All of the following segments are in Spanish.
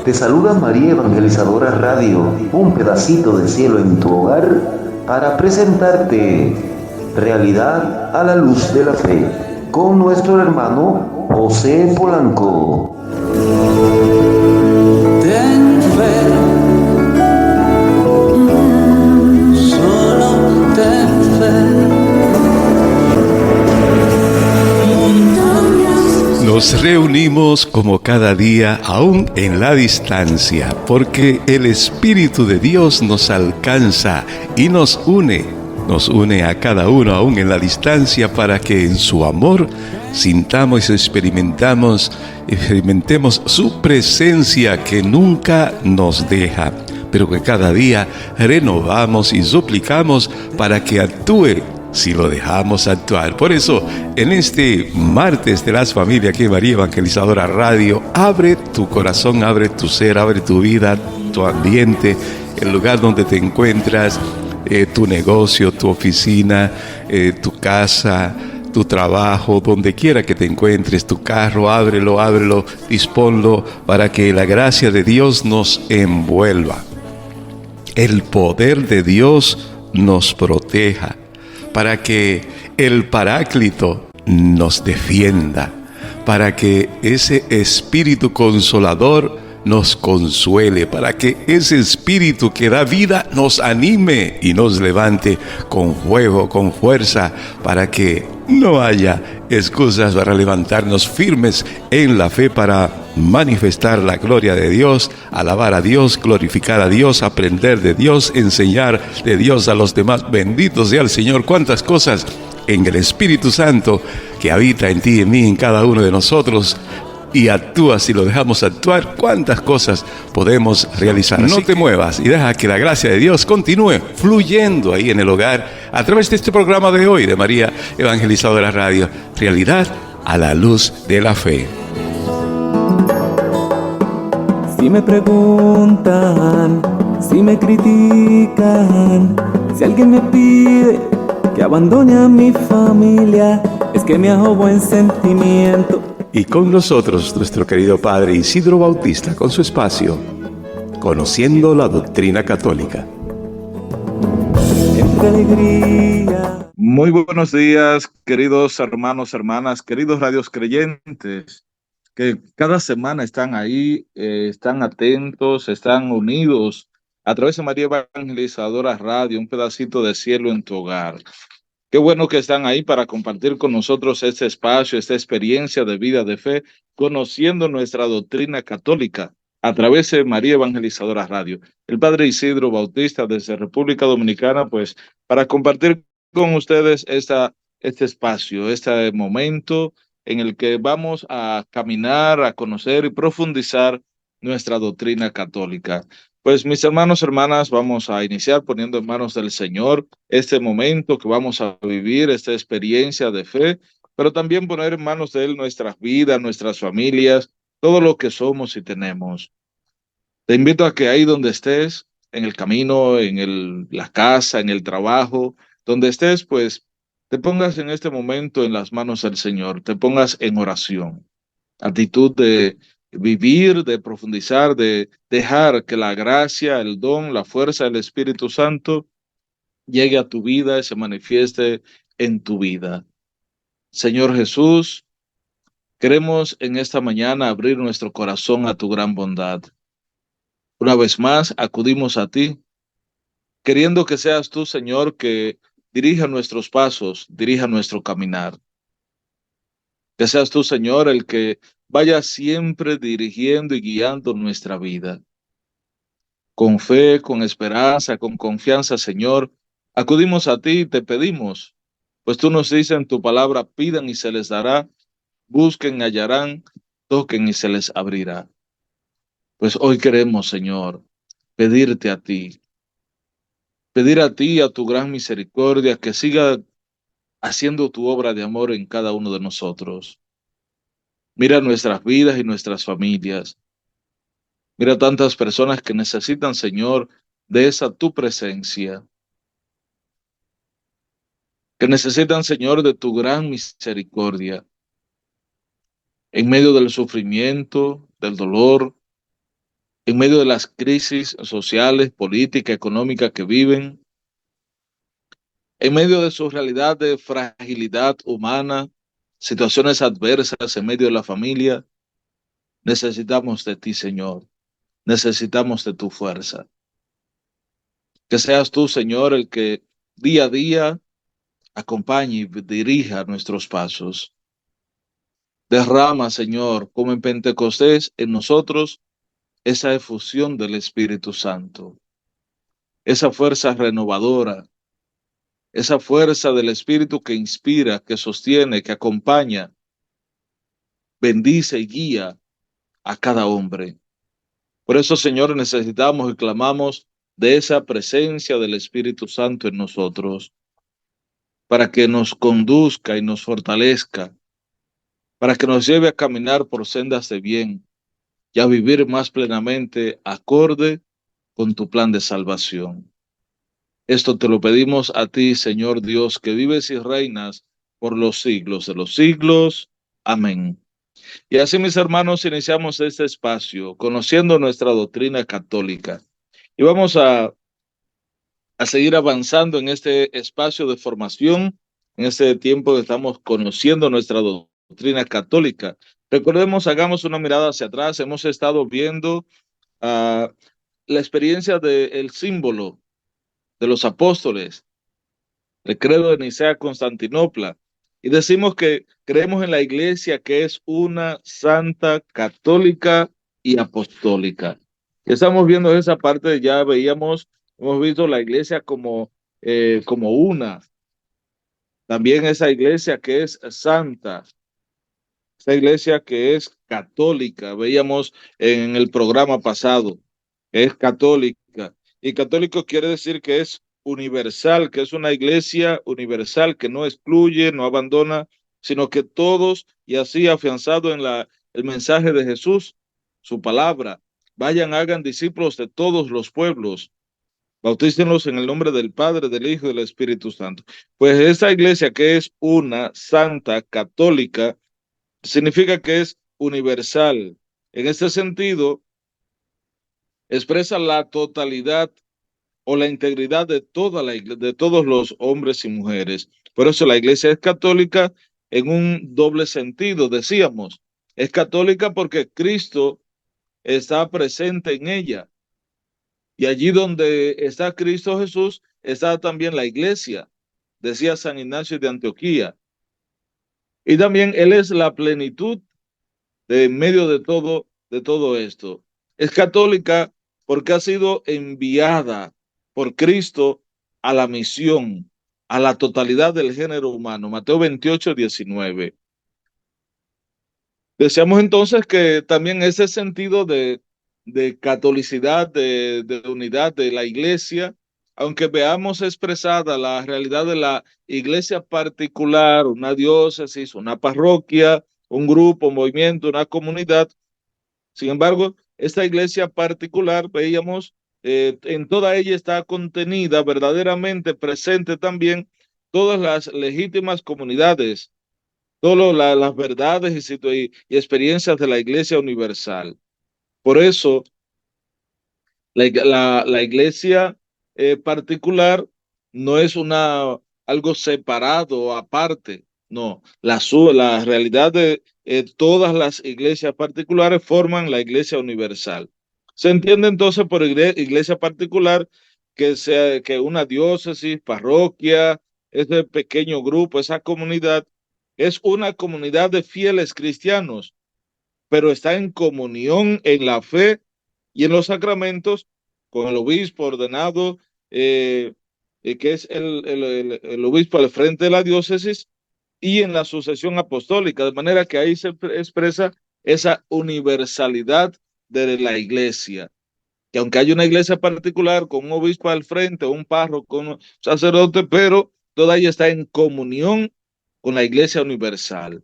Te saluda María Evangelizadora Radio, un pedacito de cielo en tu hogar, para presentarte Realidad a la luz de la fe, con nuestro hermano José Polanco. Ten fe, solo ten fe. Nos reunimos como cada día, aún en la distancia, porque el Espíritu de Dios nos alcanza y nos une a cada uno, aún en la distancia, para que en su amor sintamos y experimentemos su presencia que nunca nos deja, pero que cada día renovamos y suplicamos para que actúe si lo dejamos actuar. Por eso, en este martes de las familias, aquí en María Evangelizadora Radio, abre tu corazón, abre tu ser, abre tu vida, tu ambiente, el lugar donde te encuentras, tu negocio, tu oficina, tu casa, tu trabajo, donde quiera que te encuentres, tu carro, ábrelo, disponlo para que la gracia de Dios nos envuelva. El poder de Dios nos proteja, para que el Paráclito nos defienda, para que ese Espíritu Consolador nos consuele, para que ese Espíritu que da vida nos anime y nos levante con fuego, con fuerza, para que no haya excusas para levantarnos firmes en la fe, para manifestar la gloria de Dios, alabar a Dios, glorificar a Dios, aprender de Dios, enseñar de Dios a los demás. Bendito sea el Señor. Cuántas cosas en el Espíritu Santo que habita en ti, en mí, en cada uno de nosotros, y actúa si lo dejamos actuar. Cuántas cosas podemos realizar. No te muevas y deja que la gracia de Dios continúe fluyendo ahí en el hogar a través de este programa de hoy de María Evangelizadora Radio, Realidad a la luz de la fe. Si me preguntan, si me critican, si alguien me pide que abandone a mi familia, es que me hago buen sentimiento. Y con nosotros nuestro querido Padre Isidro Bautista con su espacio Conociendo la Doctrina Católica. Entre alegría. Muy buenos días, queridos hermanos, hermanas, queridos radios creyentes, que cada semana están ahí, están atentos, están unidos a través de María Evangelizadora Radio, un pedacito de cielo en tu hogar. Qué bueno que están ahí para compartir con nosotros este espacio, esta experiencia de vida de fe, conociendo nuestra doctrina católica a través de María Evangelizadora Radio. El Padre Isidro Bautista desde República Dominicana, pues para compartir con ustedes este espacio, este momento en el que vamos a caminar, a conocer y profundizar nuestra doctrina católica. Pues mis hermanos, hermanas, vamos a iniciar poniendo en manos del Señor este momento que vamos a vivir, esta experiencia de fe, pero también poner en manos de Él nuestras vidas, nuestras familias, todo lo que somos y tenemos. Te invito a que ahí donde estés, en el camino, la casa, en el trabajo, donde estés, pues te pongas en este momento en las manos del Señor, te pongas en oración, actitud de vivir, de profundizar, de dejar que la gracia, el don, la fuerza del Espíritu Santo llegue a tu vida y se manifieste en tu vida. Señor Jesús, queremos en esta mañana abrir nuestro corazón a tu gran bondad. Una vez más, acudimos a ti, queriendo que seas tú, Señor, que dirija nuestros pasos, dirija nuestro caminar. Que seas tú, Señor, el que vaya siempre dirigiendo y guiando nuestra vida. Con fe, con esperanza, con confianza, Señor, acudimos a ti y te pedimos, pues tú nos dices en tu palabra, pidan y se les dará, busquen y hallarán, toquen y se les abrirá. Pues hoy queremos, Señor, pedirte a ti, pedir a ti, a tu gran misericordia, que siga haciendo tu obra de amor en cada uno de nosotros. Mira nuestras vidas y nuestras familias. Mira tantas personas que necesitan, Señor, de esa tu presencia. Que necesitan, Señor, de tu gran misericordia. En medio del sufrimiento, del dolor, en medio de las crisis sociales, políticas, económicas que viven, en medio de su realidad de fragilidad humana, situaciones adversas en medio de la familia. Necesitamos de ti, Señor. Necesitamos de tu fuerza. Que seas tú, Señor, el que día a día acompañe y dirija nuestros pasos. Derrama, Señor, como en Pentecostés, en nosotros esa efusión del Espíritu Santo, esa fuerza renovadora, esa fuerza del Espíritu que inspira, que sostiene, que acompaña, bendice y guía a cada hombre. Por eso, Señor, necesitamos y clamamos de esa presencia del Espíritu Santo en nosotros, para que nos conduzca y nos fortalezca, para que nos lleve a caminar por sendas de bien y a vivir más plenamente acorde con tu plan de salvación. Esto te lo pedimos a ti, Señor Dios, que vives y reinas por los siglos de los siglos. Amén. Y así, mis hermanos, iniciamos este espacio conociendo nuestra doctrina católica. Y vamos a seguir avanzando en este espacio de formación, en este tiempo que estamos conociendo nuestra doctrina católica. Recordemos, hagamos una mirada hacia atrás. Hemos estado viendo la experiencia del símbolo de los apóstoles, el credo de Nicea Constantinopla, y decimos que creemos en la iglesia que es una santa, católica y apostólica. Estamos viendo esa parte, ya veíamos, hemos visto la iglesia como una, también esa iglesia que es santa, esa iglesia que es católica, veíamos en el programa pasado, es católica. Y católico quiere decir que es universal, que es una iglesia universal que no excluye, no abandona, sino que todos, y así afianzado en el mensaje de Jesús, su palabra, vayan, hagan discípulos de todos los pueblos, bautícenlos en el nombre del Padre, del Hijo y del Espíritu Santo. Pues esta iglesia que es una santa católica, significa que es universal. En este sentido, expresa la totalidad o la integridad de toda la iglesia, de todos los hombres y mujeres. Por eso la iglesia es católica en un doble sentido, decíamos. Es católica porque Cristo está presente en ella. Y allí donde está Cristo Jesús, está también la iglesia, decía San Ignacio de Antioquía. Y también Él es la plenitud de en medio de todo esto. Es católica porque ha sido enviada por Cristo a la misión, a la totalidad del género humano. Mateo 28:19. Deseamos entonces que también ese sentido de catolicidad, de unidad de la iglesia, aunque veamos expresada la realidad de la iglesia particular, una diócesis, una parroquia, un grupo, un movimiento, una comunidad. Sin embargo, esta iglesia particular, veíamos, en toda ella está contenida, verdaderamente presente también, todas las legítimas comunidades, todas las verdades y experiencias de la iglesia universal. Por eso, la iglesia particular no es algo separado o aparte, no, la realidad de todas las iglesias particulares forman la iglesia universal. Se entiende entonces por iglesia particular que una diócesis, parroquia, ese pequeño grupo, esa comunidad, es una comunidad de fieles cristianos, pero está en comunión en la fe y en los sacramentos con el obispo ordenado, que es el obispo al frente de la diócesis, y en la sucesión apostólica, de manera que ahí se expresa esa universalidad de la iglesia, que aunque hay una iglesia particular con un obispo al frente, un párroco, un sacerdote, pero toda ella está en comunión con la iglesia universal.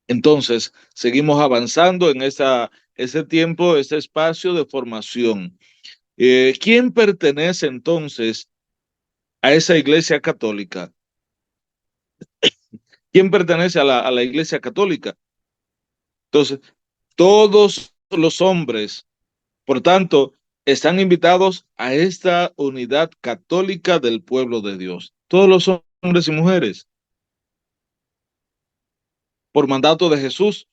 Entonces, seguimos avanzando en ese tiempo, ese espacio de formación. ¿Quién pertenece entonces a esa iglesia católica? ¿Quién pertenece a la iglesia católica? Entonces, todos los hombres Por tanto, están invitados a esta unidad católica del pueblo de Dios. Todos los hombres y mujeres, por mandato de Jesús,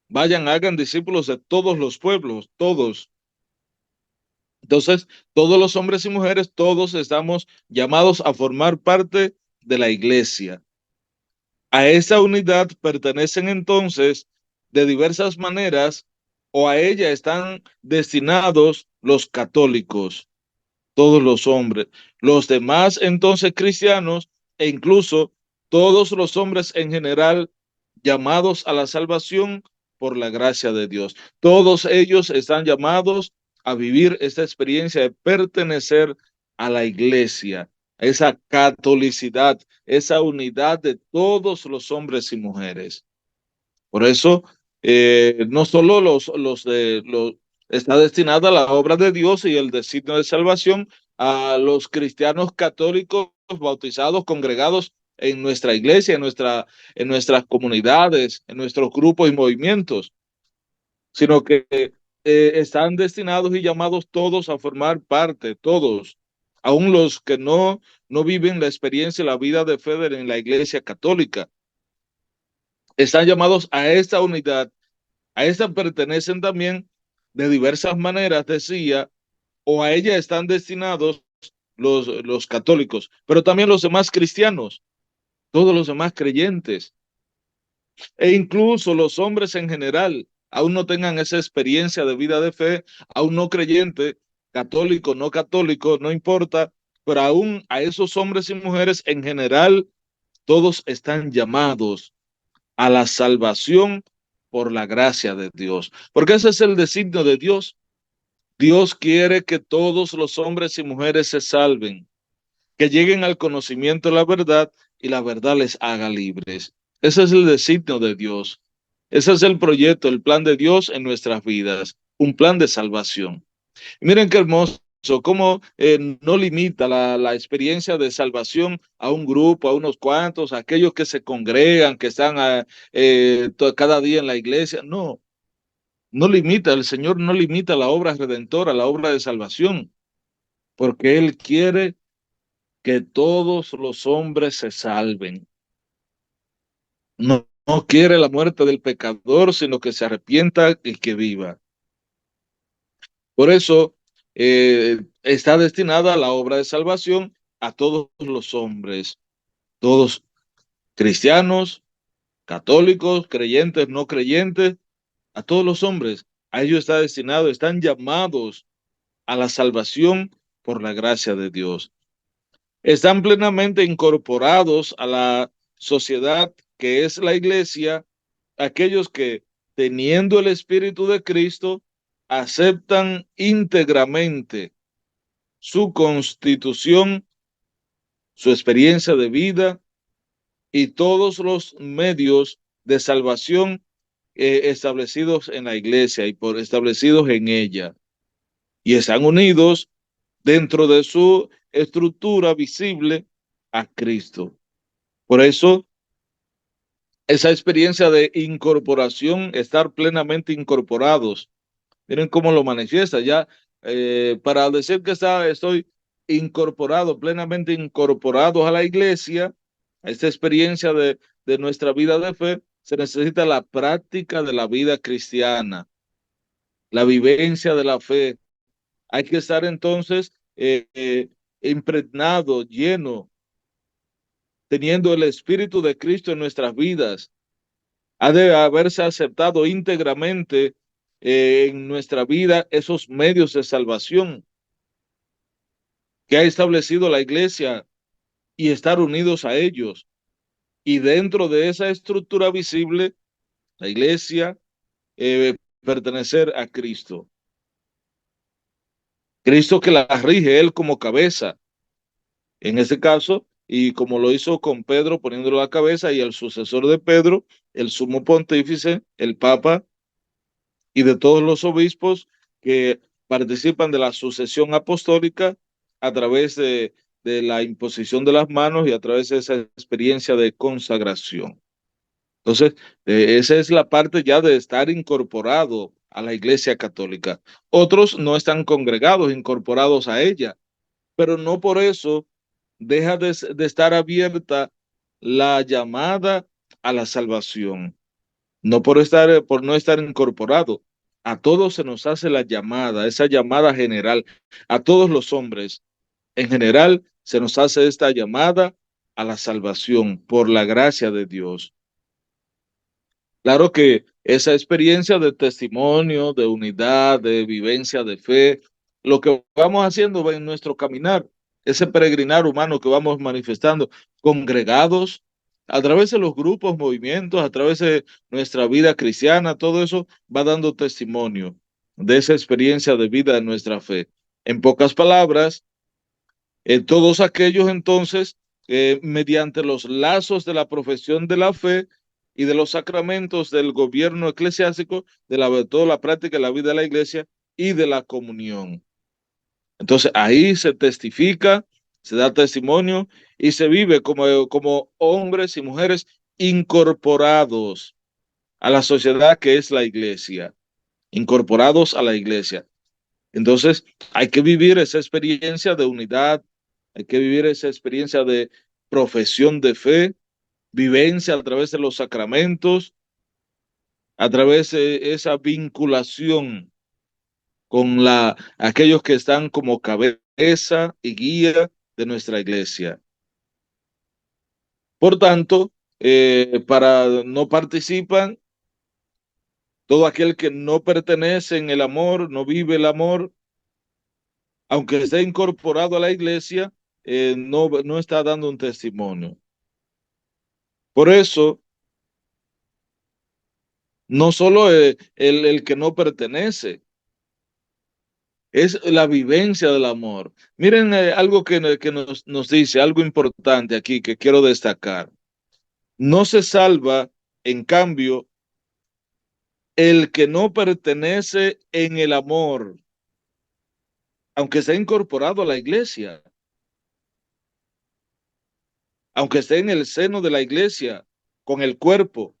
vayan, hagan discípulos de todos los pueblos, todos. Entonces, todos los hombres y mujeres, todos estamos llamados a formar parte de la iglesia. A esa unidad pertenecen entonces de diversas maneras o a ella están destinados los católicos, todos los hombres, los demás entonces cristianos e incluso todos los hombres en general llamados a la salvación por la gracia de Dios. Todos ellos están llamados a vivir esta experiencia de pertenecer a la iglesia, a esa catolicidad, esa unidad de todos los hombres y mujeres. Por eso, no solo está destinada la obra de Dios y el designio de salvación a los cristianos católicos bautizados, congregados en nuestra iglesia, en nuestras comunidades, en nuestros grupos y movimientos, sino que están destinados y llamados todos a formar parte, todos, aun los que no viven la experiencia y la vida de fe en la iglesia católica. Están llamados a esta unidad, a esta pertenecen también de diversas maneras, decía, o a ella están destinados los católicos, pero también los demás cristianos, todos los demás creyentes, e incluso los hombres en general, aún no tengan esa experiencia de vida de fe, aún no creyente, católico, no importa, pero aún a esos hombres y mujeres en general, todos están llamados a la salvación por la gracia de Dios. Porque ese es el designio de Dios. Dios quiere que todos los hombres y mujeres se salven, que lleguen al conocimiento de la verdad y la verdad les haga libres. Ese es el designio de Dios. Ese es el proyecto, el plan de Dios en nuestras vidas, un plan de salvación. Y miren qué hermoso, cómo no limita la experiencia de salvación a un grupo, a unos cuantos, a aquellos que se congregan, que están cada día en la iglesia. No, no limita, el Señor no limita la obra redentora, la obra de salvación, porque Él quiere que todos los hombres se salven. No quiere la muerte del pecador, sino que se arrepienta y que viva. Por eso está destinada la obra de salvación a todos los hombres, todos cristianos, católicos, creyentes, no creyentes, a todos los hombres. A ellos está destinado, están llamados a la salvación por la gracia de Dios. Están plenamente incorporados a la sociedad que es la iglesia, aquellos que, teniendo el Espíritu de Cristo, aceptan íntegramente su constitución, su experiencia de vida y todos los medios de salvación establecidos en la iglesia y establecidos en ella. Y están unidos dentro de su estructura visible a Cristo. Por eso, esa experiencia de incorporación, estar plenamente incorporados, miren cómo lo manifiesta ya, para decir que estoy incorporado, plenamente incorporado a la iglesia, a esta experiencia de nuestra vida de fe, se necesita la práctica de la vida cristiana, la vivencia de la fe. Hay que estar entonces impregnado, lleno, teniendo el Espíritu de Cristo en nuestras vidas. Ha de haberse aceptado íntegramente en nuestra vida esos medios de salvación que ha establecido la iglesia y estar unidos a ellos. Y dentro de esa estructura visible, la iglesia, pertenecer a Cristo. Cristo que la rige, Él como cabeza. En este caso, y como lo hizo con Pedro, poniéndolo a la cabeza, y el sucesor de Pedro, el sumo pontífice, el Papa, y de todos los obispos que participan de la sucesión apostólica a través de la imposición de las manos y a través de esa experiencia de consagración. Entonces, esa es la parte ya de estar incorporado a la Iglesia Católica. Otros no están congregados, incorporados a ella, pero no por eso deja de estar abierta la llamada a la salvación. No por no estar incorporado. A todos se nos hace la llamada, esa llamada general, a todos los hombres. En general, se nos hace esta llamada a la salvación por la gracia de Dios. Claro que esa experiencia de testimonio, de unidad, de vivencia de fe, lo que vamos haciendo en nuestro caminar, ese peregrinar humano que vamos manifestando, congregados, a través de los grupos, movimientos, a través de nuestra vida cristiana, todo eso va dando testimonio de esa experiencia de vida de nuestra fe. En pocas palabras, todos aquellos entonces, mediante los lazos de la profesión de la fe y de los sacramentos del gobierno eclesiástico, de toda la práctica de la vida de la iglesia y de la comunión. Entonces ahí se testifica, se da testimonio y se vive como hombres y mujeres incorporados a la sociedad que es la iglesia, incorporados a la iglesia. Entonces, hay que vivir esa experiencia de unidad, hay que vivir esa experiencia de profesión de fe, vivencia a través de los sacramentos, a través de esa vinculación con aquellos que están como cabeza y guía de nuestra iglesia. Por tanto, para no participan, todo aquel que no pertenece en el amor, no vive el amor, aunque esté incorporado a la iglesia, no está dando un testimonio. Por eso, no solo el que no pertenece, es la vivencia del amor. Miren algo que nos dice, algo importante aquí que quiero destacar. No se salva, en cambio, el que no pertenece en el amor, aunque esté incorporado a la iglesia, aunque esté en el seno de la iglesia, con el cuerpo,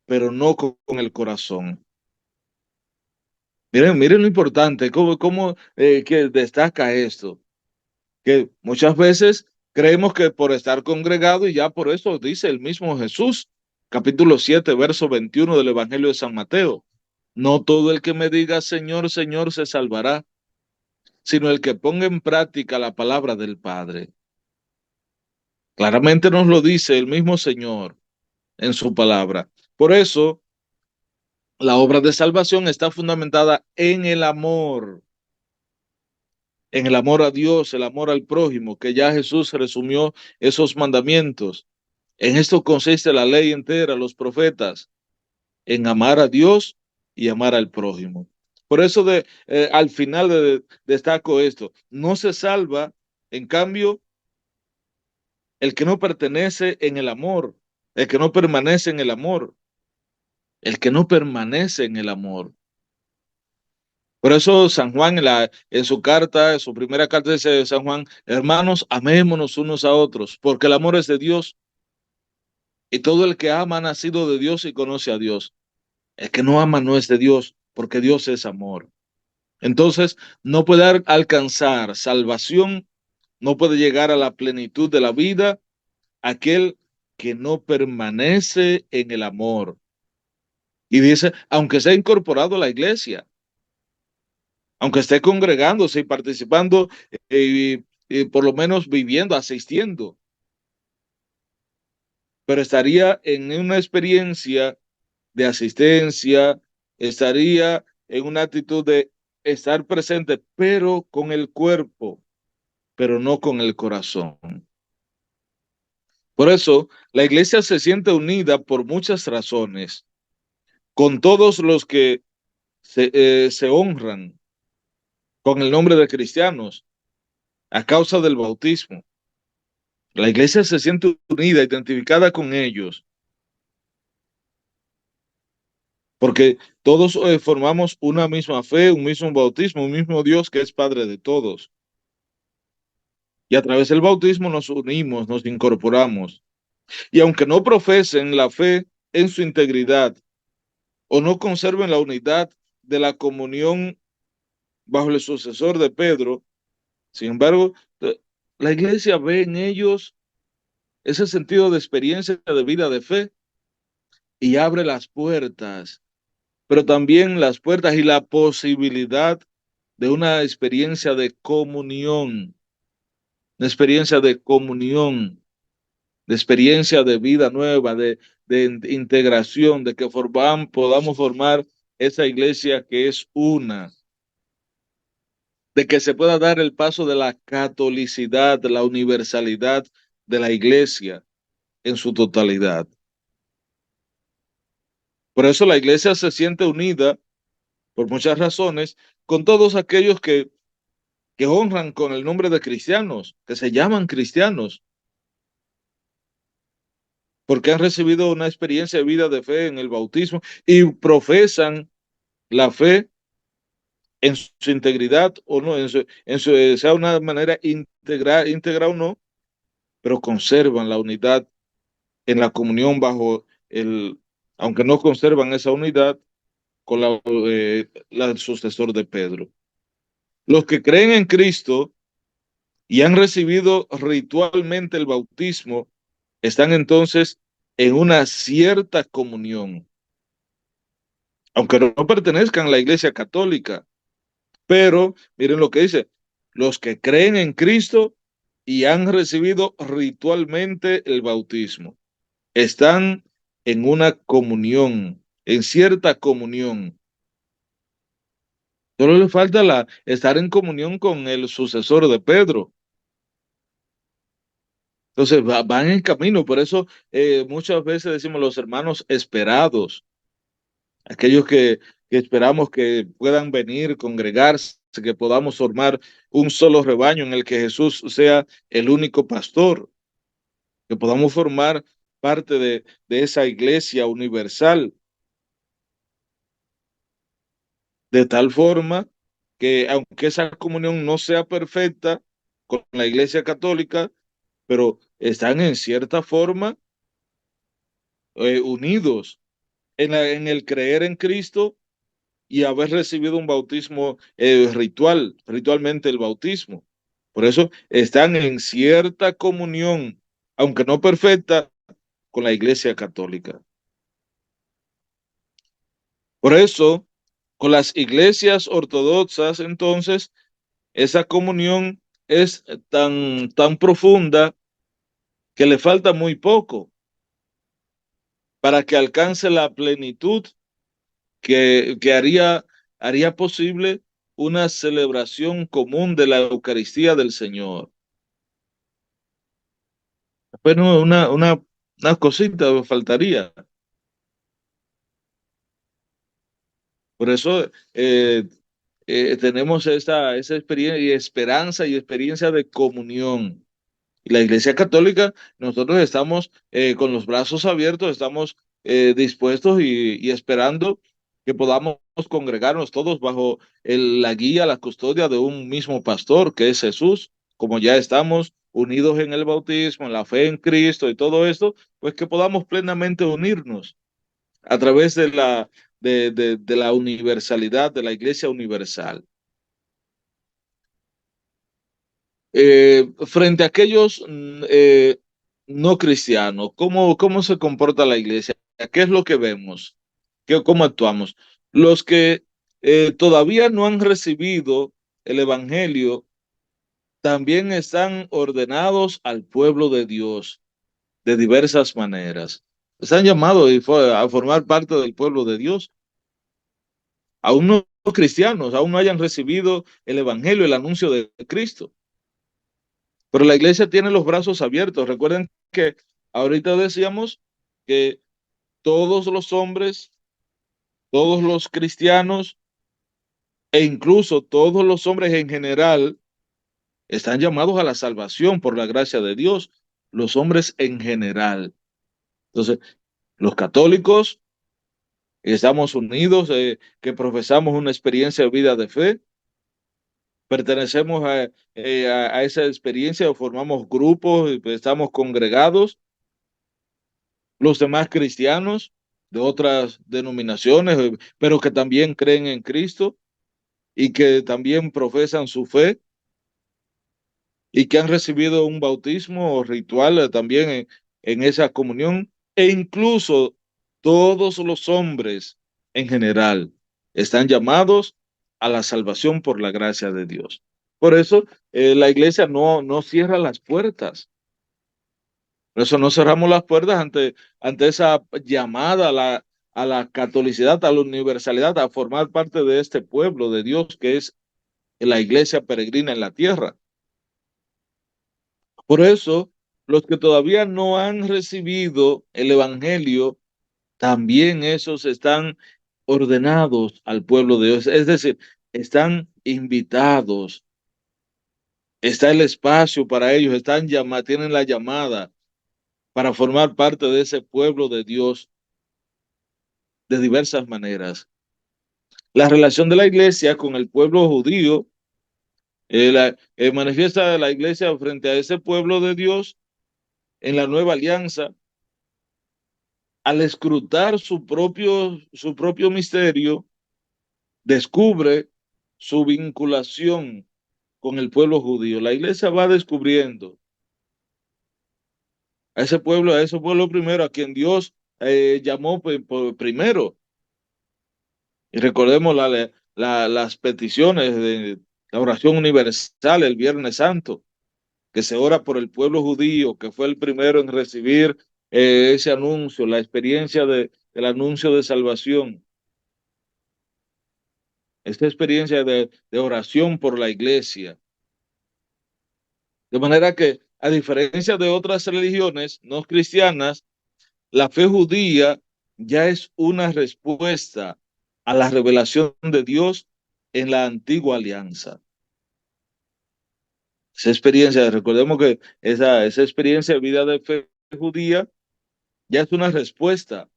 pero no con el corazón. Miren lo importante, cómo que destaca esto, que muchas veces creemos que por estar congregado y ya por eso dice el mismo Jesús, capítulo 7, verso 21 del Evangelio de San Mateo, no todo el que me diga Señor, Señor se salvará, sino el que ponga en práctica la palabra del Padre. Claramente nos lo dice el mismo Señor en su palabra. Por eso, la obra de salvación está fundamentada en el amor a Dios, el amor al prójimo, que ya Jesús resumió esos mandamientos. En esto consiste la ley entera, los profetas, en amar a Dios y amar al prójimo. Por eso al final destaco esto, no se salva, en cambio, el que no pertenece en el amor, el que no permanece en el amor, el que no permanece en el amor. Por eso San Juan en su carta, en su primera carta dice San Juan, hermanos, amémonos unos a otros, porque el amor es de Dios y todo el que ama ha nacido de Dios y conoce a Dios. El que no ama no es de Dios, porque Dios es amor. Entonces, no puede alcanzar salvación, no puede llegar a la plenitud de la vida aquel que no permanece en el amor. Y dice, aunque sea incorporado a la iglesia, aunque esté congregándose y participando y por lo menos viviendo, asistiendo, pero estaría en una experiencia de asistencia, estaría en una actitud de estar presente, pero con el cuerpo, pero no con el corazón. Por eso, la iglesia se siente unida por muchas razones, con todos los que se honran con el nombre de cristianos a causa del bautismo. La iglesia se siente unida, identificada con ellos, porque todos formamos una misma fe, un mismo bautismo, un mismo Dios que es Padre de todos. Y a través del bautismo nos unimos, nos incorporamos. Y aunque no profesen la fe en su integridad o no conserven la unidad de la comunión bajo el sucesor de Pedro. Sin embargo, la iglesia ve en ellos ese sentido de experiencia de vida de fe y abre las puertas, pero también las puertas y la posibilidad de una experiencia de comunión, una experiencia de comunión, de experiencia de vida nueva, de integración, de que podamos formar esa iglesia que es una, de que se pueda dar el paso de la catolicidad, de la universalidad de la iglesia en su totalidad. Por eso la iglesia se siente unida, por muchas razones, con todos aquellos que honran con el nombre de cristianos, que se llaman cristianos, porque han recibido una experiencia de vida de fe en el bautismo y profesan la fe en su integridad o no, sea una manera íntegra o no, pero conservan la unidad en la comunión bajo aunque no conservan esa unidad con el sucesor de Pedro. Los que creen en Cristo y han recibido ritualmente el bautismo están entonces en una cierta comunión, aunque no pertenezcan a la Iglesia Católica. Pero miren lo que dice, los que creen en Cristo y han recibido ritualmente el bautismo están en una comunión, en cierta comunión. Solo le falta estar en comunión con el sucesor de Pedro. Entonces van en camino, por eso muchas veces decimos los hermanos esperados, aquellos que esperamos que puedan venir, congregarse, que podamos formar un solo rebaño en el que Jesús sea el único pastor, que podamos formar parte de esa iglesia universal, de tal forma que aunque esa comunión no sea perfecta con la iglesia católica, pero están en cierta forma unidos en el creer en Cristo y haber recibido un bautismo ritualmente el bautismo. Por eso están en cierta comunión, aunque no perfecta, con la Iglesia Católica. Por eso, con las iglesias ortodoxas, entonces, esa comunión es tan profunda que le falta muy poco para que alcance la plenitud que haría posible una celebración común de la Eucaristía del Señor. Bueno, una cosita faltaría. Por eso tenemos esa experiencia y esperanza y experiencia de comunión. Y la Iglesia Católica, nosotros estamos con los brazos abiertos, estamos dispuestos y esperando que podamos congregarnos todos bajo la guía, la custodia de un mismo pastor, que es Jesús, como ya estamos unidos en el bautismo, en la fe en Cristo y todo esto, pues que podamos plenamente unirnos a través de la universalidad, de la Iglesia universal. Frente a aquellos no cristianos, ¿cómo se comporta la iglesia? ¿Qué es lo que vemos? ¿Cómo actuamos? Los que todavía no han recibido el evangelio también están ordenados al pueblo de Dios de diversas maneras. Están llamados a formar parte del pueblo de Dios. Aún no cristianos, aún no hayan recibido el evangelio, el anuncio de Cristo. Pero la iglesia tiene los brazos abiertos. Recuerden que ahorita decíamos que todos los hombres, todos los cristianos e incluso todos los hombres en general están llamados a la salvación por la gracia de Dios. Los hombres en general. Entonces, los católicos estamos unidos, que profesamos una experiencia de vida de fe, pertenecemos a esa experiencia o formamos grupos y estamos congregados. Los demás cristianos de otras denominaciones, pero que también creen en Cristo y que también profesan su fe y que han recibido un bautismo ritual también en esa comunión, e incluso todos los hombres en general están llamados a la salvación por la gracia de Dios. Por eso la iglesia no cierra las puertas. Por eso no cerramos las puertas ante esa llamada a la catolicidad, a la universalidad, a formar parte de este pueblo de Dios que es la iglesia peregrina en la tierra. Por eso, los que todavía no han recibido el Evangelio, también esos están ordenados al pueblo de Dios. Es decir, están invitados, está el espacio para ellos, tienen la llamada para formar parte de ese pueblo de Dios de diversas maneras. La relación de la iglesia con el pueblo judío manifiesta la iglesia frente a ese pueblo de Dios en la nueva alianza al escrutar su propio misterio, descubre su vinculación con el pueblo judío. La iglesia va descubriendo a ese pueblo primero, a quien Dios llamó primero. Y recordemos las peticiones de la oración universal el Viernes Santo, que se ora por el pueblo judío, que fue el primero en recibir ese anuncio, la experiencia del anuncio de salvación. Esta experiencia de oración por la iglesia. De manera que, a diferencia de otras religiones no cristianas, la fe judía ya es una respuesta a la revelación de Dios en la antigua alianza. Esa experiencia, recordemos que esa experiencia de vida de fe judía ya es una respuesta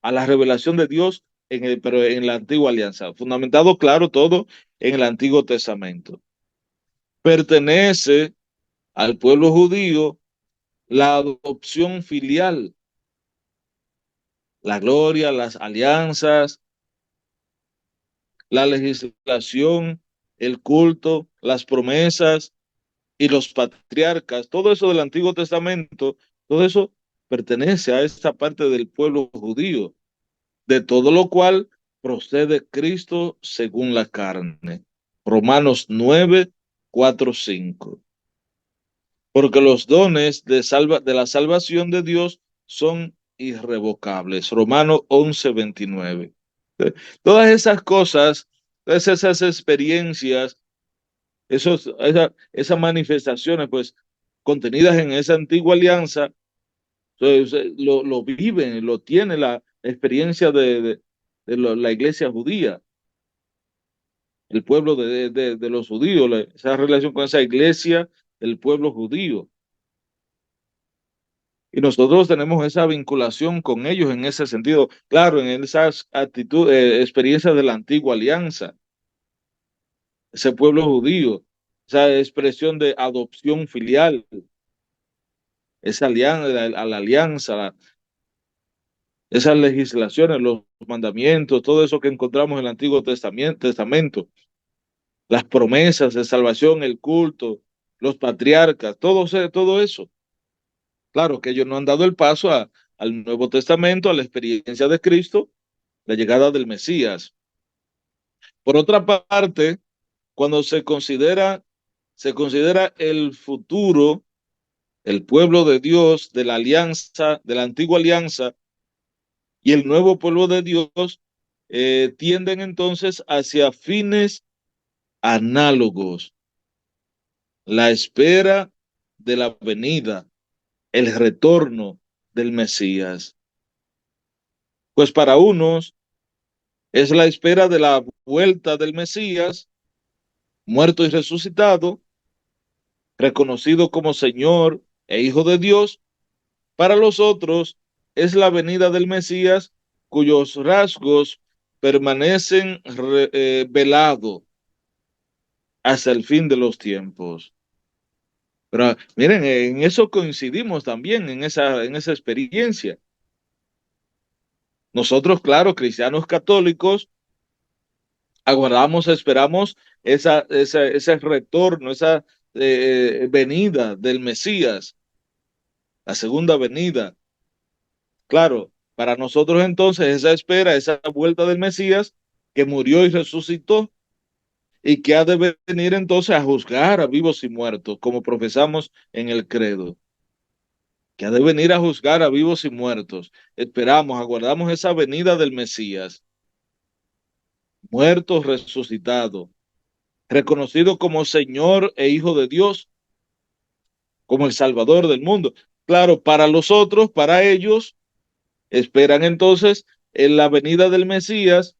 a la revelación de Dios pero en la antigua alianza, fundamentado, claro, todo en el Antiguo Testamento. Pertenece al pueblo judío la adopción filial, la gloria, las alianzas, la legislación, el culto, las promesas y los patriarcas, todo eso del Antiguo Testamento, todo eso pertenece a esta parte del pueblo judío, de todo lo cual procede Cristo según la carne. Romanos 9, 4, 5. Porque los dones de la salvación de Dios son irrevocables. Romanos 11, 29. Todas esas cosas, todas esas experiencias, esas manifestaciones, pues, contenidas en esa antigua alianza, entonces, lo viven, lo tiene la experiencia de la iglesia judía, el pueblo de los judíos, esa relación con esa iglesia del pueblo judío. Y nosotros tenemos esa vinculación con ellos en ese sentido, claro, en esas experiencias de la antigua alianza, ese pueblo judío, esa expresión de adopción filial, esa alianza, la alianza, esas legislaciones, los mandamientos, todo eso que encontramos en el Antiguo Testamento, las promesas de salvación, el culto, los patriarcas, todo eso. Claro que ellos no han dado el paso al Nuevo Testamento, a la experiencia de Cristo, la llegada del Mesías. Por otra parte, cuando se considera el futuro, el pueblo de Dios, de la alianza, de la antigua alianza, y el nuevo pueblo de Dios, tienden entonces hacia fines análogos. La espera de la venida, el retorno del Mesías. Pues para unos es la espera de la vuelta del Mesías, muerto y resucitado, reconocido como Señor e Hijo de Dios. Para los otros es la venida del Mesías, cuyos rasgos permanecen velados hasta el fin de los tiempos. Pero miren, en eso coincidimos también, en esa experiencia. Nosotros, claro, cristianos católicos, aguardamos, esperamos ese retorno, esa venida del Mesías, la segunda venida. Claro, para nosotros entonces esa espera, esa vuelta del Mesías que murió y resucitó y que ha de venir entonces a juzgar a vivos y muertos, como profesamos en el credo, que ha de venir a juzgar a vivos y muertos. Esperamos, aguardamos esa venida del Mesías, muerto, resucitado, reconocido como Señor e Hijo de Dios, como el Salvador del mundo. Claro, para los otros, para ellos, esperan entonces en la venida del Mesías,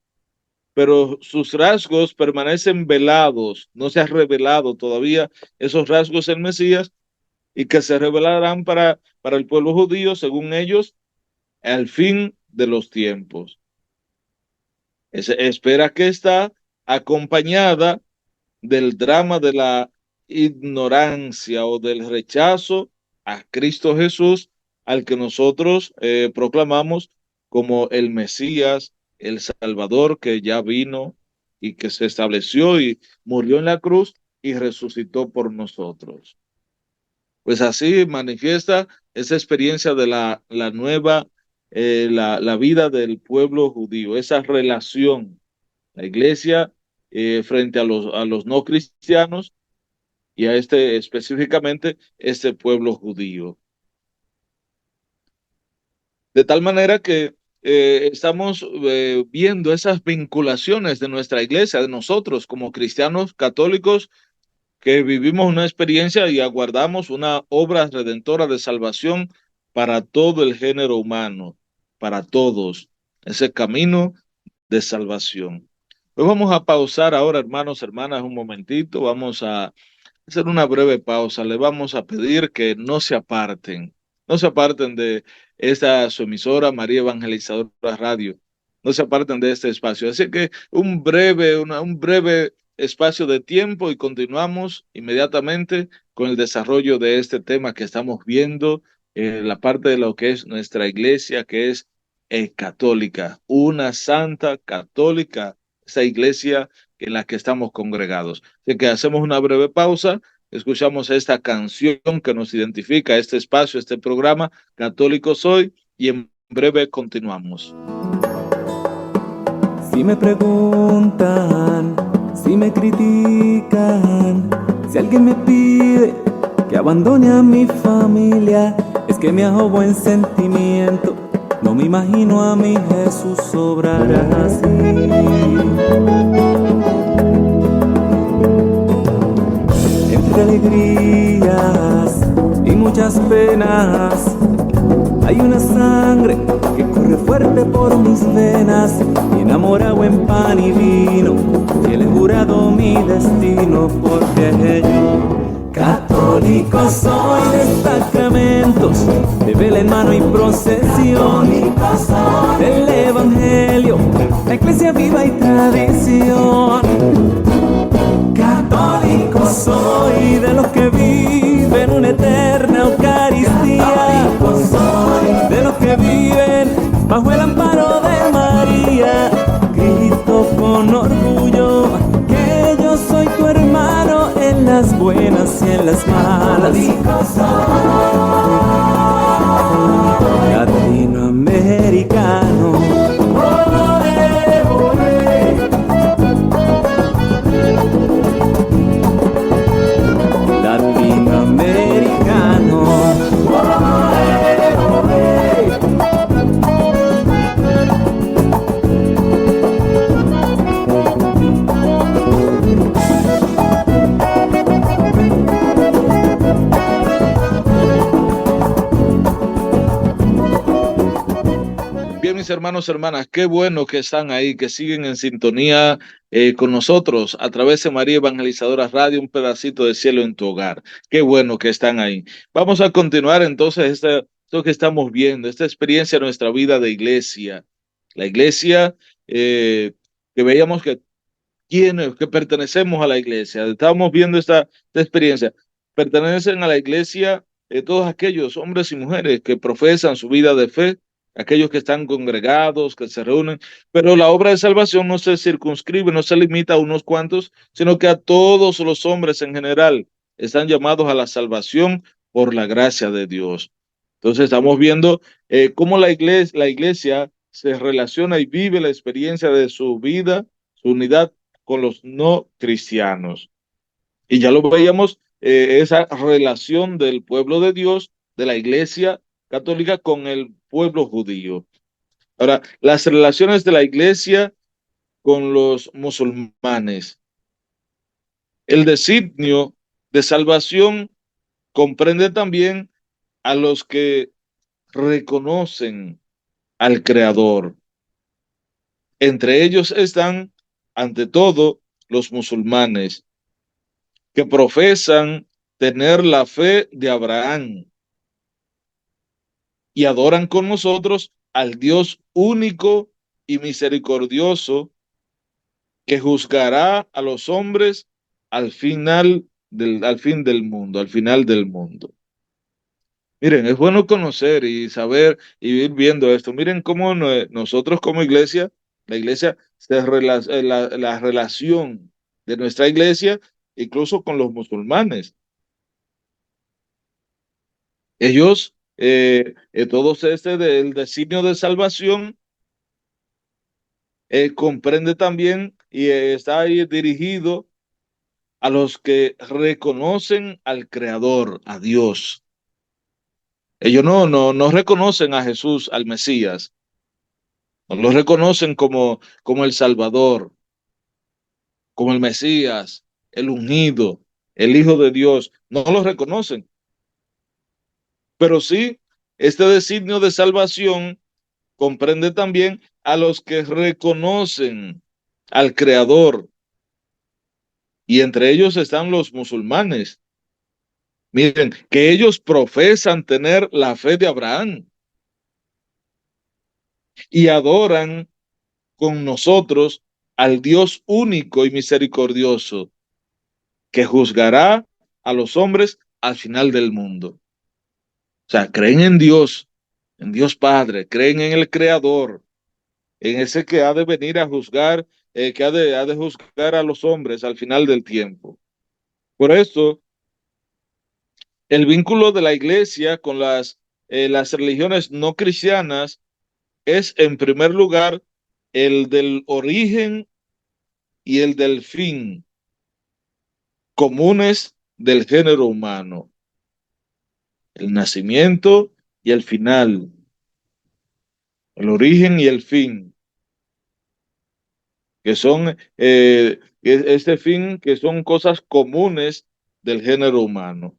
pero sus rasgos permanecen velados, no se ha revelado todavía esos rasgos del Mesías y que se revelarán para el pueblo judío, según ellos, al fin de los tiempos. Espera que está acompañada del drama de la ignorancia o del rechazo a Cristo Jesús, al que nosotros proclamamos como el Mesías, el Salvador que ya vino y que se estableció y murió en la cruz y resucitó por nosotros. Pues así manifiesta esa experiencia de la nueva, la vida del pueblo judío, esa relación, la iglesia frente a los no cristianos y a este específicamente este pueblo judío. De tal manera que estamos viendo esas vinculaciones de nuestra iglesia, de nosotros como cristianos católicos que vivimos una experiencia y aguardamos una obra redentora de salvación para todo el género humano, para todos, ese camino de salvación. Pues vamos a pausar ahora, hermanos, hermanas, un momentito, vamos a hacer una breve pausa. Le vamos a pedir que no se aparten de esta su emisora, María Evangelizadora Radio, no se aparten de este espacio. Así que un breve espacio de tiempo y continuamos inmediatamente con el desarrollo de este tema que estamos viendo, la parte de lo que es nuestra iglesia, que es católica, una santa católica, esa iglesia en la que estamos congregados. Así que hacemos una breve pausa, escuchamos esta canción que nos identifica, este espacio, este programa, Católico Soy, y en breve continuamos. Si me preguntan, si me critican, si alguien me pide que abandone a mi familia, es que me hago buen sentimiento. No me imagino a mi Jesús obrar así. Entre alegrías y muchas penas hay una sangre que corre fuerte por mis venas, y enamorado en pan y vino, y él he jurado mi destino, porque yo católico soy de sacramentos, de vela en mano y procesión, del evangelio, la iglesia viva y tradición. Católico soy de los que viven una eterna Eucaristía, de los que viven bajo el amparo de María. Grito con orgullo que yo soy tu hermano en las buenas y en las malas. Latinoamericano. Mis hermanos, hermanas, qué bueno que están ahí, que siguen en sintonía con nosotros a través de María Evangelizadora Radio, un pedacito de cielo en tu hogar. Qué bueno que están ahí. Vamos a continuar entonces esto que estamos viendo, esta experiencia de nuestra vida de iglesia. La iglesia que veíamos que quienes que pertenecemos a la iglesia, estamos viendo esta experiencia. Pertenecen a la iglesia todos aquellos hombres y mujeres que profesan su vida de fe, aquellos que están congregados, que se reúnen, pero la obra de salvación no se circunscribe, no se limita a unos cuantos, sino que a todos los hombres en general están llamados a la salvación por la gracia de Dios. Entonces estamos viendo cómo la iglesia se relaciona y vive la experiencia de su vida, su unidad con los no cristianos. Y ya lo veíamos, esa relación del pueblo de Dios, de la iglesia católica con el pueblo judío. Ahora, las relaciones de la iglesia con los musulmanes. El designio de salvación comprende también a los que reconocen al Creador. Entre ellos están, ante todo, los musulmanes, que profesan tener la fe de Abraham y adoran con nosotros al Dios único y misericordioso que juzgará a los hombres al fin del mundo, al final del mundo. Miren, es bueno conocer y saber y ir viendo esto. Miren cómo nosotros como iglesia, la iglesia, la relación de nuestra iglesia, incluso con los musulmanes. Ellos, todos del designio de salvación, comprende también y está ahí dirigido a los que reconocen al Creador, a Dios. Ellos no reconocen a Jesús, al Mesías, no lo reconocen como el Salvador, como el Mesías, el ungido, el Hijo de Dios, no lo reconocen. Pero sí, este designio de salvación comprende también a los que reconocen al Creador, y entre ellos están los musulmanes. Miren, que ellos profesan tener la fe de Abraham y adoran con nosotros al Dios único y misericordioso, que juzgará a los hombres al final del mundo. O sea, creen en Dios Padre, creen en el Creador, en ese que ha de venir a juzgar, que ha de juzgar a los hombres al final del tiempo. Por eso, el vínculo de la iglesia con las religiones no cristianas es, en primer lugar, el del origen y el del fin, comunes del género humano, el nacimiento y el final, el origen y el fin, que son este fin, que son cosas comunes del género humano.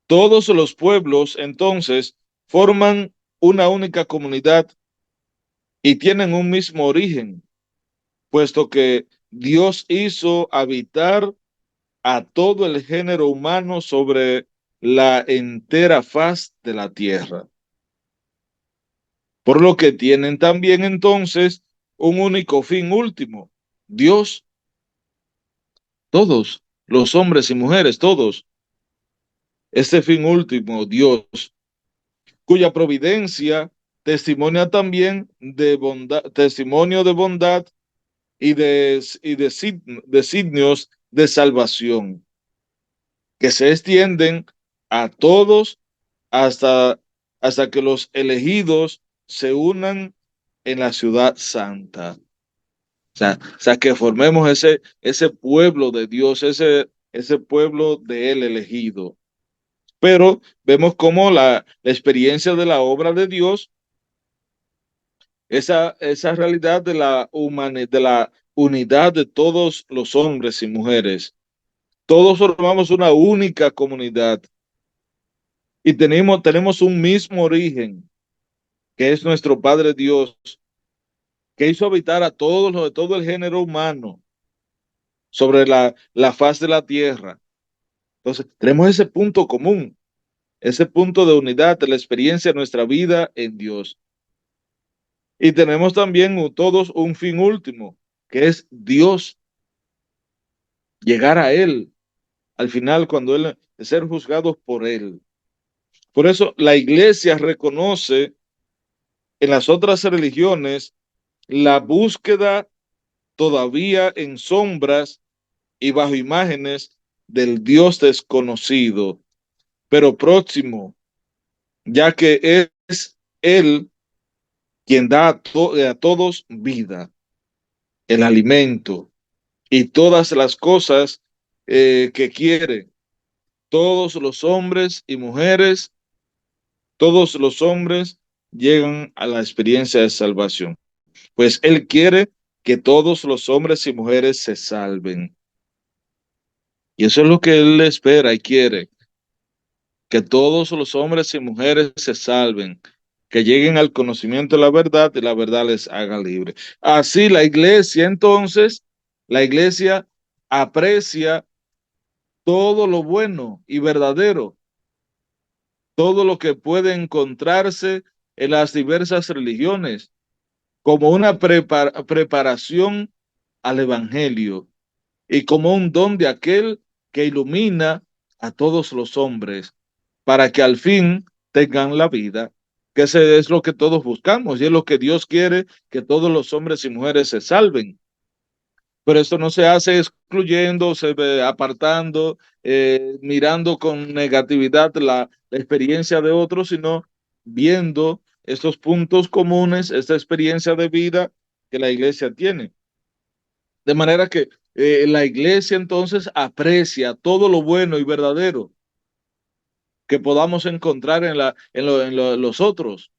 Todos los pueblos, entonces, forman una única comunidad y tienen un mismo origen, puesto que Dios hizo habitar a todo el género humano sobre la entera faz de la tierra. Por lo que tienen también entonces un único fin último. Dios, todos, los hombres y mujeres, todos. Este fin último, Dios, cuya providencia testimonia también de bondad, testimonio de bondad y de signos de salvación, que se extienden a todos hasta, hasta que los elegidos se unan en la ciudad santa. O sea, que formemos ese pueblo de Dios, ese pueblo de él elegido. Pero vemos cómo la experiencia de la obra de Dios, esa realidad de la unidad de todos los hombres y mujeres. Todos formamos una única comunidad y tenemos un mismo origen, que es nuestro Padre Dios, que hizo habitar a todos los de todo el género humano sobre la faz de la tierra. Entonces, tenemos ese punto común, ese punto de unidad de la experiencia de nuestra vida en Dios. Y tenemos también todos un fin último, que es Dios, llegar a Él, al final, cuando Él, ser juzgados por Él. Por eso la iglesia reconoce en las otras religiones, la búsqueda todavía en sombras y bajo imágenes del Dios desconocido, pero próximo, ya que es Él quien da a todos vida, el alimento y todas las cosas que quiere. Todos los hombres y mujeres, todos los hombres llegan a la experiencia de salvación. Pues Él quiere que todos los hombres y mujeres se salven. Y eso es lo que Él espera y quiere, que todos los hombres y mujeres se salven, que lleguen al conocimiento de la verdad y la verdad les haga libre. Así la iglesia, entonces, la iglesia aprecia todo lo bueno y verdadero, todo lo que puede encontrarse en las diversas religiones, como una preparación al evangelio y como un don de aquel que ilumina a todos los hombres para que al fin tengan la vida, que ese es lo que todos buscamos y es lo que Dios quiere, que todos los hombres y mujeres se salven. Pero esto no se hace excluyendo, apartando, mirando con negatividad la experiencia de otros, sino viendo estos puntos comunes, esta experiencia de vida que la iglesia tiene. De manera que la iglesia entonces aprecia todo lo bueno y verdadero que podamos encontrar en los otros.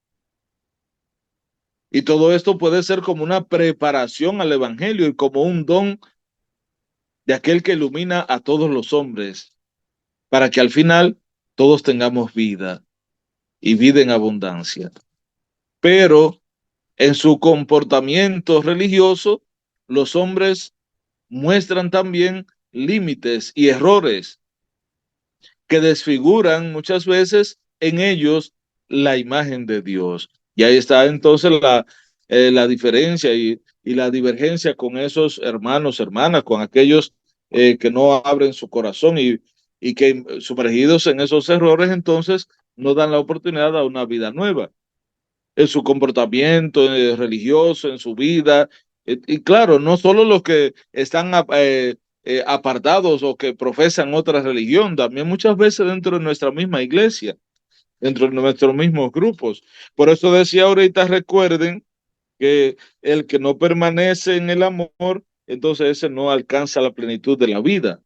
Y todo esto puede ser como una preparación al evangelio y como un don de aquel que ilumina a todos los hombres, para que al final todos tengamos vida y vida en abundancia. Pero en su comportamiento religioso, los hombres muestran también límites y errores que desfiguran muchas veces en ellos la imagen de Dios. Y ahí está entonces la diferencia y la divergencia con esos hermanos, hermanas, con aquellos que no abren su corazón y que sumergidos en esos errores entonces no dan la oportunidad a una vida nueva en su comportamiento religioso, en su vida. Y claro, no solo los que están apartados o que profesan otra religión, también muchas veces dentro de nuestra misma iglesia, dentro de nuestros mismos grupos. Por eso decía ahorita, recuerden que el que no permanece en el amor, entonces ese no alcanza la plenitud de la vida.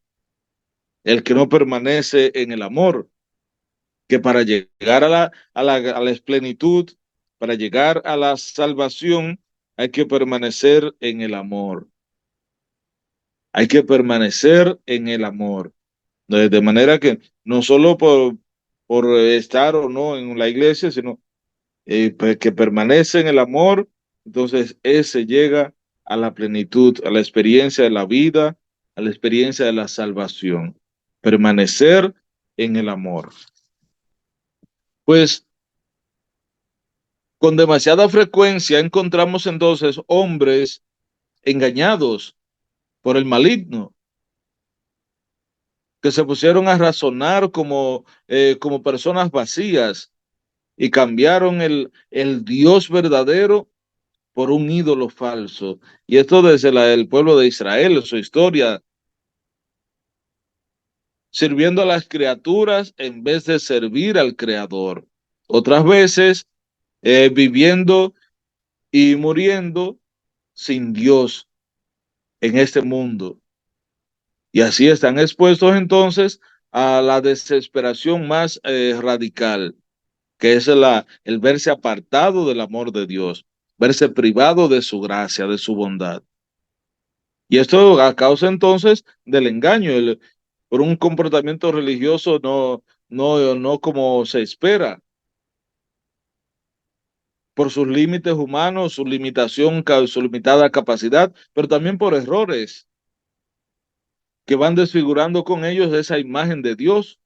El que no permanece en el amor, que para llegar a la plenitud, para llegar a la salvación, hay que permanecer en el amor. Hay que permanecer en el amor. De manera que no solo por estar o no en la iglesia, sino pues, que permanece en el amor, entonces ese llega a la plenitud, a la experiencia de la vida, a la experiencia de la salvación. Permanecer en el amor. Pues con demasiada frecuencia encontramos entonces hombres engañados por el maligno, que se pusieron a razonar como personas vacías y cambiaron el Dios verdadero por un ídolo falso. Y esto desde el pueblo de Israel, su historia, sirviendo a las criaturas en vez de servir al Creador. Otras veces viviendo y muriendo sin Dios en este mundo. Y así están expuestos entonces a la desesperación más radical, que es el verse apartado del amor de Dios, verse privado de su gracia, de su bondad. Y esto a causa entonces del engaño, por un comportamiento religioso no como se espera, por sus límites humanos, su limitación, su limitada capacidad, pero también por errores que van desfigurando con ellos esa imagen de Dios.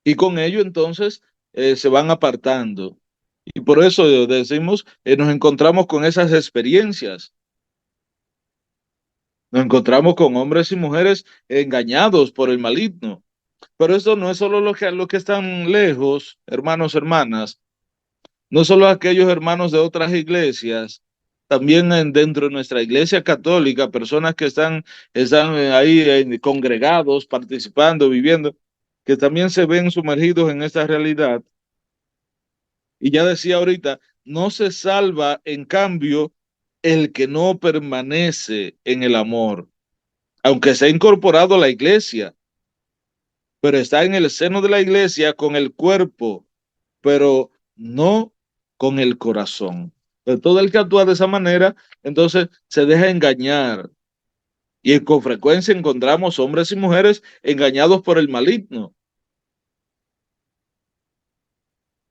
Y con ello entonces se van apartando. Y por eso decimos, nos encontramos con esas experiencias. Nos encontramos con hombres y mujeres engañados por el maligno. Pero eso no es solo lo que están lejos, hermanos, hermanas, no solo aquellos hermanos de otras iglesias, también dentro de nuestra iglesia católica, personas que están ahí congregados, participando, viviendo, que también se ven sumergidos en esta realidad. Y ya decía ahorita, no se salva, en cambio, el que no permanece en el amor, aunque se ha incorporado a la iglesia, pero está en el seno de la iglesia con el cuerpo, pero no con el corazón. Pero todo el que actúa de esa manera, entonces se deja engañar. Y con frecuencia encontramos hombres y mujeres engañados por el maligno,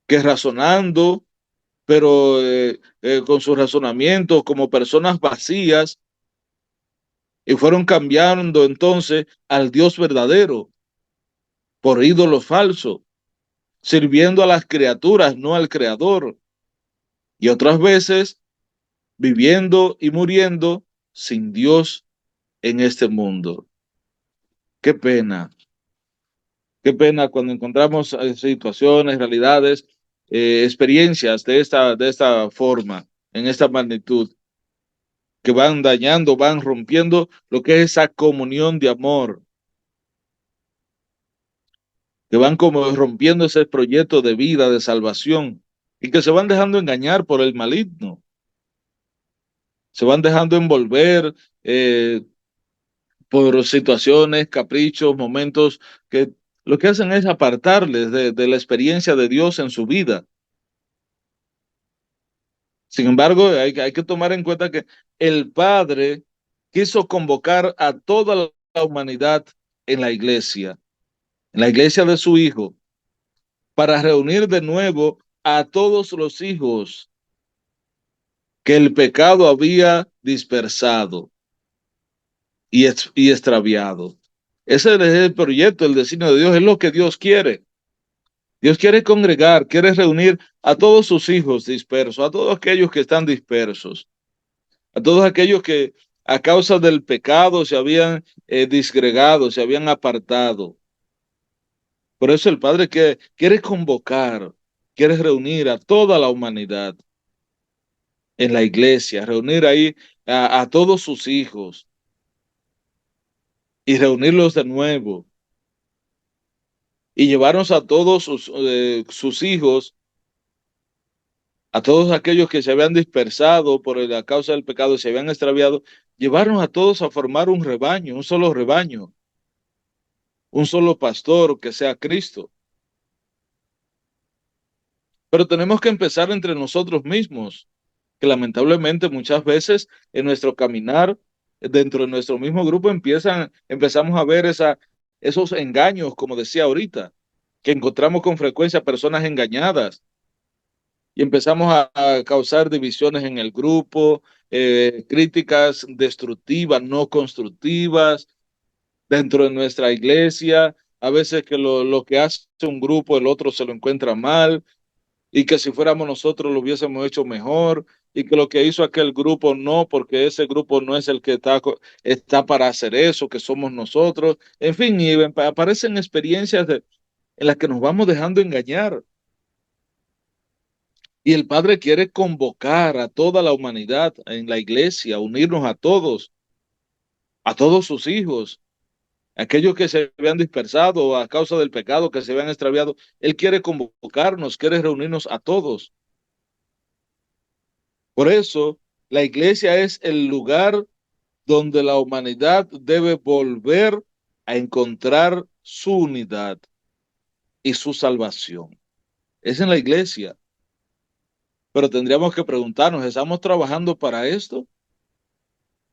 que razonando, pero con sus razonamientos como personas vacías, y fueron cambiando entonces al Dios verdadero por ídolos falsos, sirviendo a las criaturas, no al Creador. Y otras veces viviendo y muriendo sin Dios en este mundo. Qué pena, qué pena cuando encontramos situaciones, realidades, experiencias de esta forma, en esta magnitud, que van dañando, van rompiendo lo que es esa comunión de amor, que van como rompiendo ese proyecto de vida, de salvación, y que se van dejando engañar por el maligno, se van dejando envolver por situaciones, caprichos, momentos que lo que hacen es apartarles de la experiencia de Dios en su vida. Sin embargo, hay que tomar en cuenta que el Padre quiso convocar a toda la humanidad en la iglesia de su Hijo, para reunir de nuevo a todos los hijos que el pecado había dispersado y extraviado. Ese es el proyecto, el designio de Dios, es lo que Dios quiere. Dios quiere congregar, quiere reunir a todos sus hijos dispersos, a todos aquellos que están dispersos, a todos aquellos que a causa del pecado se habían disgregado, se habían apartado. Por eso el Padre que quiere convocar, quiere reunir a toda la humanidad en la iglesia, reunir ahí a todos sus hijos y reunirlos de nuevo y llevarnos a todos sus hijos, a todos aquellos que se habían dispersado por la causa del pecado, se habían extraviado, llevarnos a todos a formar un rebaño, un solo pastor que sea Cristo. Pero tenemos que empezar entre nosotros mismos, que lamentablemente muchas veces en nuestro caminar, dentro de nuestro mismo grupo, empezamos a ver esos engaños, como decía ahorita, que encontramos con frecuencia personas engañadas y empezamos a causar divisiones en el grupo, críticas destructivas, no constructivas, dentro de nuestra iglesia, a veces que lo que hace un grupo, el otro se lo encuentra mal, y que si fuéramos nosotros lo hubiésemos hecho mejor, y que lo que hizo aquel grupo no, porque ese grupo no es el que está para hacer eso, que somos nosotros. En fin, y aparecen experiencias en las que nos vamos dejando engañar. Y el Padre quiere convocar a toda la humanidad en la iglesia, unirnos a todos sus hijos, aquellos que se habían dispersado a causa del pecado, que se habían extraviado. Él quiere convocarnos, quiere reunirnos a todos. Por eso, la iglesia es el lugar donde la humanidad debe volver a encontrar su unidad y su salvación. Es en la iglesia. Pero tendríamos que preguntarnos, ¿estamos trabajando para esto?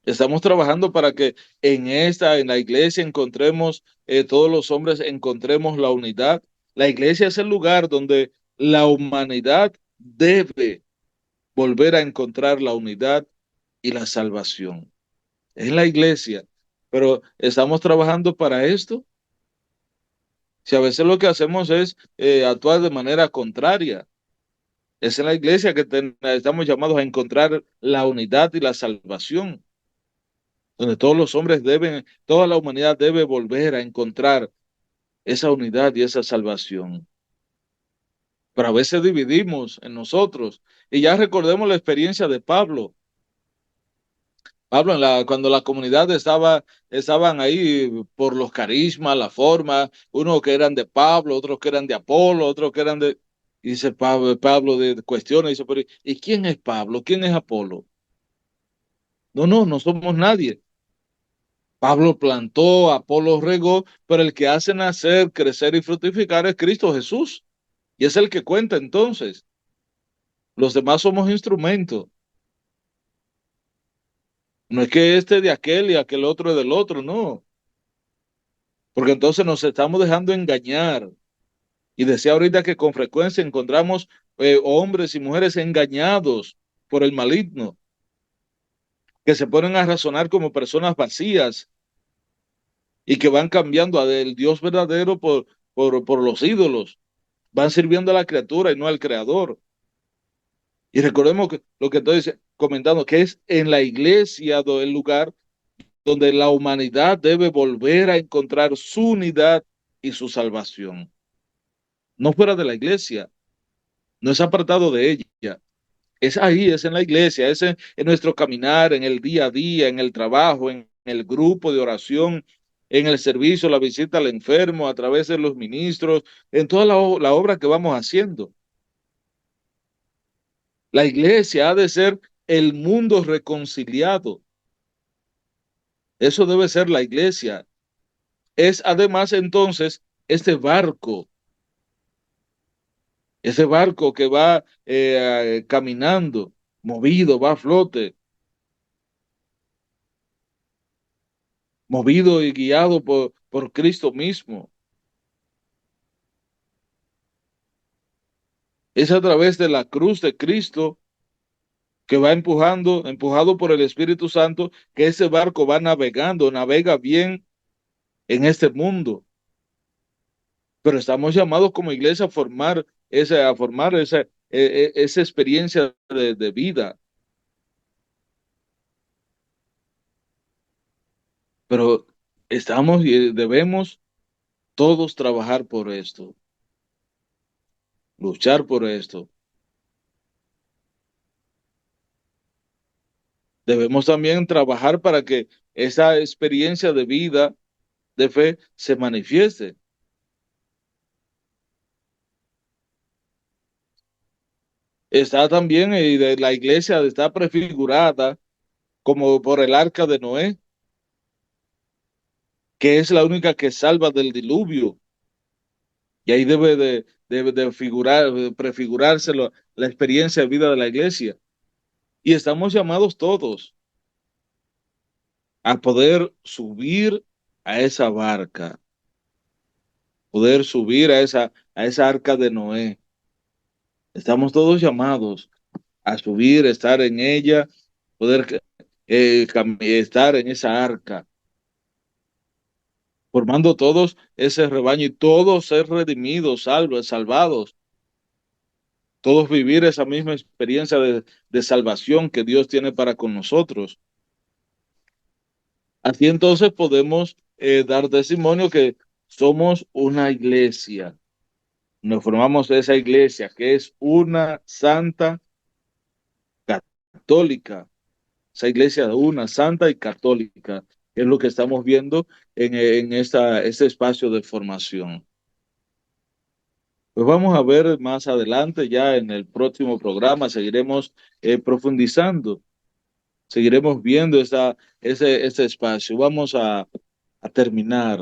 ¿Estamos trabajando para que en la iglesia encontremos, todos los hombres encontremos la unidad? La iglesia es el lugar donde la humanidad debe volver a encontrar la unidad y la salvación. Es la iglesia, pero ¿estamos trabajando para esto? Si a veces lo que hacemos es actuar de manera contraria. Es en la iglesia que estamos llamados a encontrar la unidad y la salvación, donde todos los hombres toda la humanidad debe volver a encontrar esa unidad y esa salvación. pero a veces dividimos en nosotros. Y ya recordemos la experiencia de Pablo. Pablo, cuando la comunidad estaban ahí por los carismas, la forma, unos que eran de Pablo, otros que eran de Apolo, otros que eran de... Y dice Pablo de cuestiones, dice, pero ¿y quién es Pablo? ¿Quién es Apolo? No, no, no somos nadie. Pablo plantó, Apolo regó, pero el que hace nacer, crecer y fructificar es Cristo Jesús. Y es el que cuenta entonces. Los demás somos instrumentos. No es que este de aquel y aquel otro es del otro, no. Porque entonces nos estamos dejando engañar. Y decía ahorita que con frecuencia encontramos hombres y mujeres engañados por el maligno, que se ponen a razonar como personas vacías y que van cambiando al Dios verdadero por los ídolos. Van sirviendo a la criatura y no al creador. Y recordemos que lo que estoy comentando, que es en la iglesia el lugar donde la humanidad debe volver a encontrar su unidad y su salvación. No fuera de la iglesia, no es apartado de ella. Es ahí, es en la iglesia, es en nuestro caminar, en el día a día, en el trabajo, en el grupo de oración, en el servicio, la visita al enfermo, a través de los ministros, en toda la obra que vamos haciendo. La iglesia ha de ser el mundo reconciliado. Eso debe ser la iglesia. Es además entonces este barco, ese barco que va caminando, movido, va a flote, movido y guiado por Cristo mismo. Es a través de la cruz de Cristo que va empujado por el Espíritu Santo, que ese barco va navegando, navega bien en este mundo. Pero estamos llamados como iglesia a formar esa experiencia de vida. Pero estamos y debemos todos trabajar por esto, luchar por esto. Debemos también trabajar para que esa experiencia de vida, de fe, se manifieste. Está también, la iglesia está prefigurada como por el arca de Noé, que es la única que salva del diluvio. Y ahí debe de figurar, de prefigurarse la experiencia de vida de la iglesia. Y estamos llamados todos a poder subir a esa barca, poder subir a esa arca de Noé. Estamos todos llamados a subir, estar en ella, poder estar en esa arca, formando todos ese rebaño y todos ser redimidos, salvados, todos vivir esa misma experiencia de salvación que Dios tiene para con nosotros. Así entonces podemos dar testimonio que somos una iglesia. Nos formamos esa iglesia que es una santa católica, esa iglesia una santa y católica, que es lo que estamos viendo en este espacio de formación. Pues vamos a ver más adelante, ya en el próximo programa, seguiremos profundizando, seguiremos viendo ese espacio. Vamos a terminar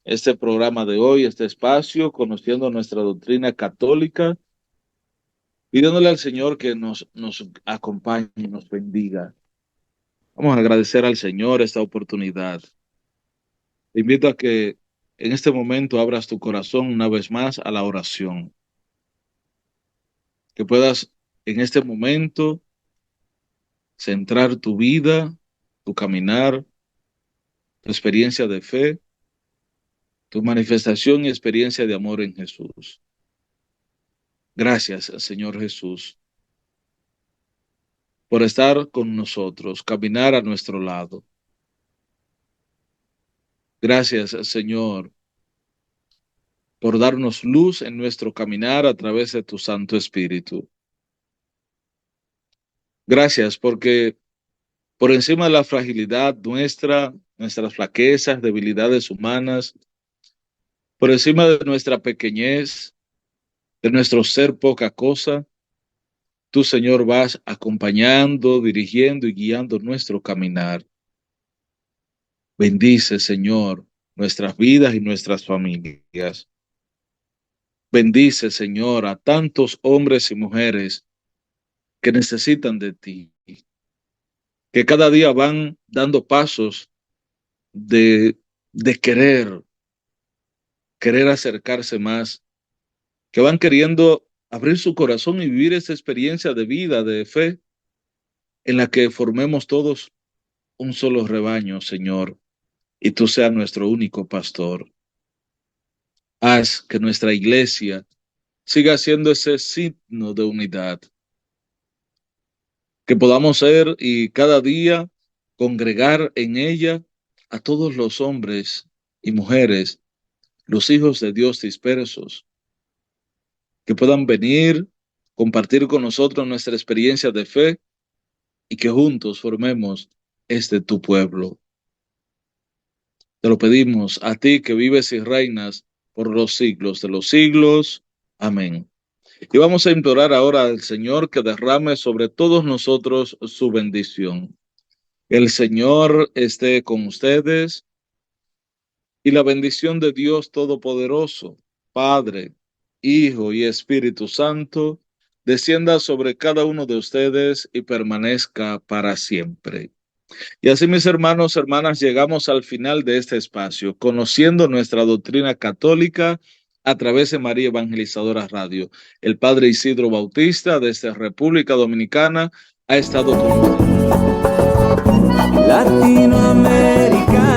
este programa de hoy, este espacio, conociendo nuestra doctrina católica, pidiéndole al Señor que nos acompañe y nos bendiga. Vamos a agradecer al Señor esta oportunidad. Te invito a que en este momento abras tu corazón una vez más a la oración, que puedas en este momento centrar tu vida, tu caminar, tu experiencia de fe, tu manifestación y experiencia de amor en Jesús. Gracias, Señor Jesús, por estar con nosotros, caminar a nuestro lado. Gracias, Señor, por darnos luz en nuestro caminar a través de tu Santo Espíritu. Gracias porque por encima de la fragilidad nuestra, nuestras flaquezas, debilidades humanas, por encima de nuestra pequeñez, de nuestro ser poca cosa, tú, Señor, vas acompañando, dirigiendo y guiando nuestro caminar. Bendice, Señor, nuestras vidas y nuestras familias. Bendice, Señor, a tantos hombres y mujeres que necesitan de ti, que cada día van dando pasos de querer acercarse más, que van queriendo abrir su corazón y vivir esa experiencia de vida, de fe, en la que formemos todos un solo rebaño, Señor, y tú seas nuestro único pastor. Haz que nuestra iglesia siga siendo ese signo de unidad, que podamos ser y cada día congregar en ella a todos los hombres y mujeres, los hijos de Dios dispersos, que puedan venir, compartir con nosotros nuestra experiencia de fe y que juntos formemos tu pueblo. Te lo pedimos a ti que vives y reinas por los siglos de los siglos. Amén. Y vamos a implorar ahora al Señor que derrame sobre todos nosotros su bendición. El Señor esté con ustedes y la bendición de Dios Todopoderoso, Padre, Hijo y Espíritu Santo, descienda sobre cada uno de ustedes y permanezca para siempre. Y así, mis hermanos, hermanas, llegamos al final de este espacio, conociendo nuestra doctrina católica a través de María Evangelizadora Radio. El Padre Isidro Bautista, desde República Dominicana, ha estado con nosotros. Latinoamérica.